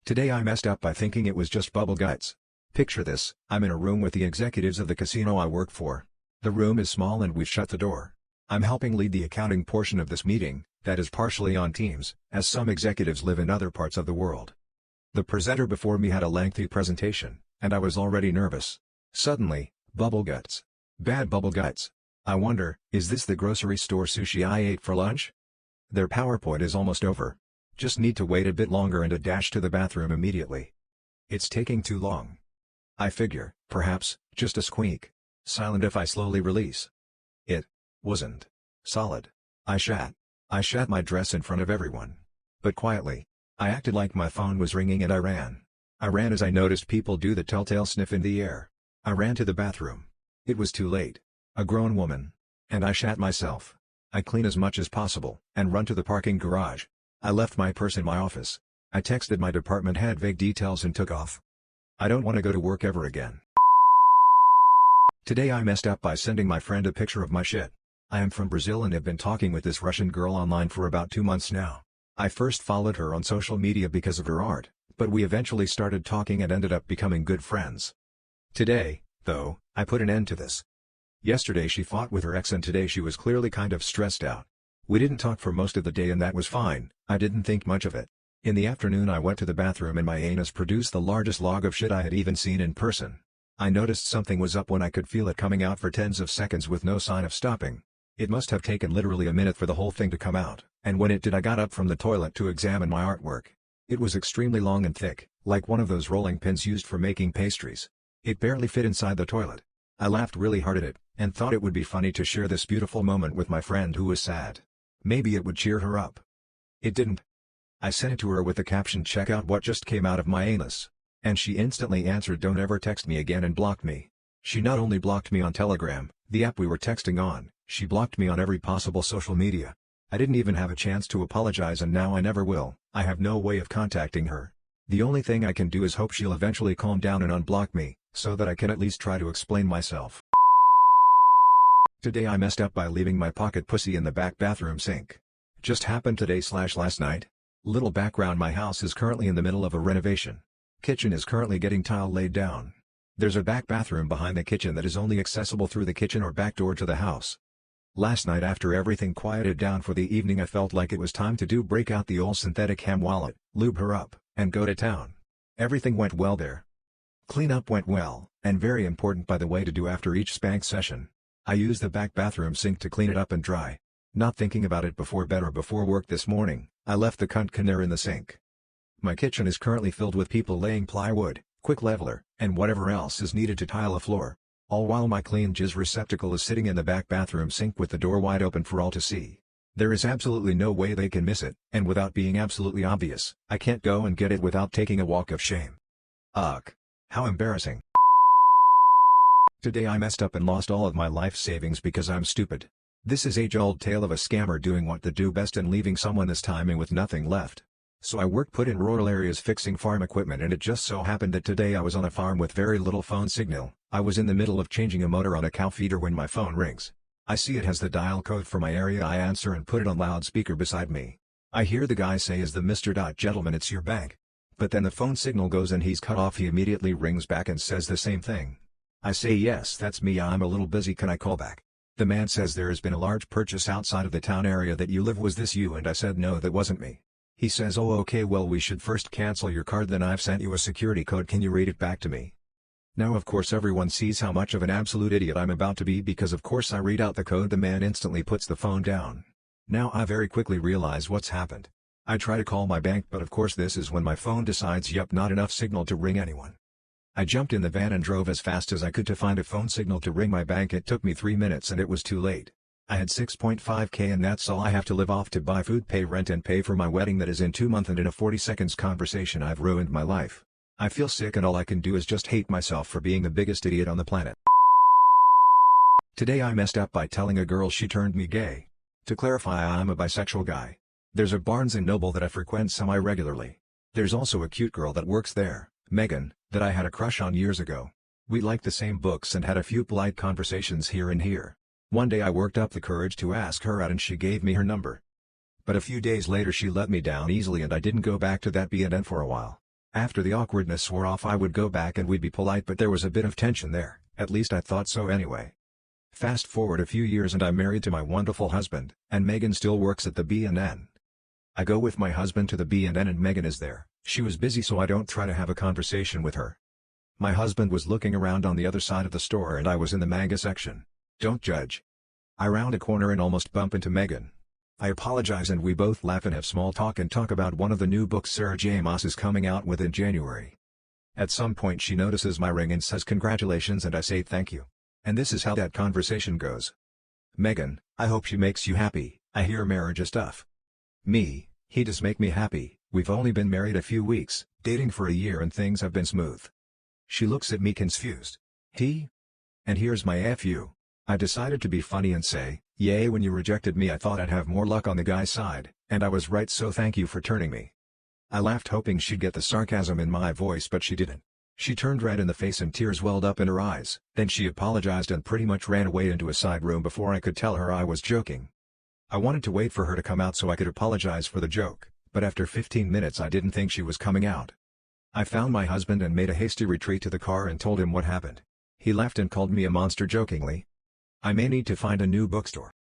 Today I messed up by thinking it was just bubble guts. Picture this, I'm in a room with the executives of the casino I work for. The room is small and we've shut the door. I'm helping lead the accounting portion of this meeting, that is partially on Teams, as some executives live in other parts of the world. The presenter before me had a lengthy presentation, and I was already nervous. Suddenly, bubble guts. Bad bubble guts. I wonder, is this the grocery store sushi I ate for lunch? Their PowerPoint is almost over. Just need to wait a bit longer and a dash to the bathroom immediately. It's taking too long. I figure, perhaps, just a squeak. Silent if I slowly release. It wasn't solid. I shat my dress in front of everyone. But quietly. I acted like my phone was ringing and I ran. I ran as I noticed people do the telltale sniff in the air. I ran to the bathroom. It was too late. A grown woman. And I shat myself. I clean as much as possible, and run to the parking garage. I left my purse in my office. I texted my department head vague details and took off. I don't want to go to work ever again. Today I messed up by sending my friend a picture of my shit. I am from Brazil and have been talking with this Russian girl online for about 2 months now. I first followed her on social media because of her art, but we eventually started talking and ended up becoming good friends. Today, though, I put an end to this. Yesterday she fought with her ex and today she was clearly kind of stressed out. We didn't talk for most of the day and that was fine, I didn't think much of it. In the afternoon I went to the bathroom and my anus produced the largest log of shit I had even seen in person. I noticed something was up when I could feel it coming out for tens of seconds with no sign of stopping. It must have taken literally a minute for the whole thing to come out, and when it did I got up from the toilet to examine my artwork. It was extremely long and thick, like one of those rolling pins used for making pastries. It barely fit inside the toilet. I laughed really hard at it, and thought it would be funny to share this beautiful moment with my friend who was sad. Maybe it would cheer her up. It didn't. I sent it to her with the caption "Check out what just came out of my anus." And she instantly answered "Don't ever text me again" and blocked me. She not only blocked me on Telegram, the app we were texting on, she blocked me on every possible social media. I didn't even have a chance to apologize and now I never will. I have no way of contacting her. The only thing I can do is hope she'll eventually calm down and unblock me, so that I can at least try to explain myself. Today I messed up by leaving my pocket pussy in the back bathroom sink. Just happened today/last night. Little background: my house is currently in the middle of a renovation. Kitchen is currently getting tile laid down. There's a back bathroom behind the kitchen that is only accessible through the kitchen or back door to the house. Last night after everything quieted down for the evening I felt like it was time to break out the old synthetic ham wallet, lube her up, and go to town. Everything went well there. Cleanup went well, and very important by the way to do after each spank session. I used the back bathroom sink to clean it up and dry. Not thinking about it before bed or before work this morning, I left the cunt can there in the sink. My kitchen is currently filled with people laying plywood, quick leveler, and whatever else is needed to tile a floor. All while my clean jizz receptacle is sitting in the back bathroom sink with the door wide open for all to see. There is absolutely no way they can miss it, and without being absolutely obvious, I can't go and get it without taking a walk of shame. Ugh. How embarrassing. Today I messed up and lost all of my life savings because I'm stupid. This is age-old tale of a scammer doing what they do best and leaving someone this time with nothing left. So I put in rural areas fixing farm equipment and it just so happened that today I was on a farm with very little phone signal. I was in the middle of changing a motor on a cow feeder when my phone rings. I see it has the dial code for my area. I answer and put it on loudspeaker beside me. I hear the guy say, "Is the Mr. Gentleman, it's your bank." But then the phone signal goes and he's cut off. He immediately rings back and says the same thing. I say, "Yes, that's me. I'm a little busy. Can I call back?" The man says, "There has been a large purchase outside of the town area that you live. Was this you?" And I said, "No, that wasn't me." He says, "Oh, okay, well, we should first cancel your card. Then I've sent you a security code. Can you read it back to me?" Now of course everyone sees how much of an absolute idiot I'm about to be because of course I read out the code. The man instantly puts the phone down. Now I very quickly realize what's happened. I try to call my bank, but of course this is when my phone decides yup, not enough signal to ring anyone. I jumped in the van and drove as fast as I could to find a phone signal to ring my bank. It took me 3 minutes and it was too late. I had 6.5k and that's all I have to live off to buy food, pay rent and pay for my wedding that is in 2 months, and in a 40 seconds conversation I've ruined my life. I feel sick and all I can do is just hate myself for being the biggest idiot on the planet. Today I messed up by telling a girl she turned me gay. To clarify, I'm a bisexual guy. There's a Barnes & Noble that I frequent semi-regularly. There's also a cute girl that works there, Megan, that I had a crush on years ago. We liked the same books and had a few polite conversations here and here. One day I worked up the courage to ask her out and she gave me her number. But a few days later she let me down easily and I didn't go back to that B&N for a while. After the awkwardness wore off I would go back and we'd be polite, but there was a bit of tension there, at least I thought so anyway. Fast forward a few years and I'm married to my wonderful husband, and Megan still works at the B&N. I go with my husband to the B&N and Megan is there. She was busy so I don't try to have a conversation with her. My husband was looking around on the other side of the store and I was in the manga section. Don't judge. I round a corner and almost bump into Megan. I apologize and we both laugh and have small talk and talk about one of the new books Sarah J. Maas is coming out with in January. At some point she notices my ring and says congratulations and I say thank you. And this is how that conversation goes. Megan, I hope she makes you happy. I hear marriage is stuff. Me, he does make me happy. We've only been married a few weeks, dating for a year and things have been smooth. She looks at me confused. He? And here's my FU. I decided to be funny and say, yay, when you rejected me I thought I'd have more luck on the guy's side, and I was right, so thank you for turning me. I laughed hoping she'd get the sarcasm in my voice but she didn't. She turned red in the face and tears welled up in her eyes. Then she apologized and pretty much ran away into a side room before I could tell her I was joking. I wanted to wait for her to come out so I could apologize for the joke, but after 15 minutes I didn't think she was coming out. I found my husband and made a hasty retreat to the car and told him what happened. He laughed and called me a monster jokingly. I may need to find a new bookstore.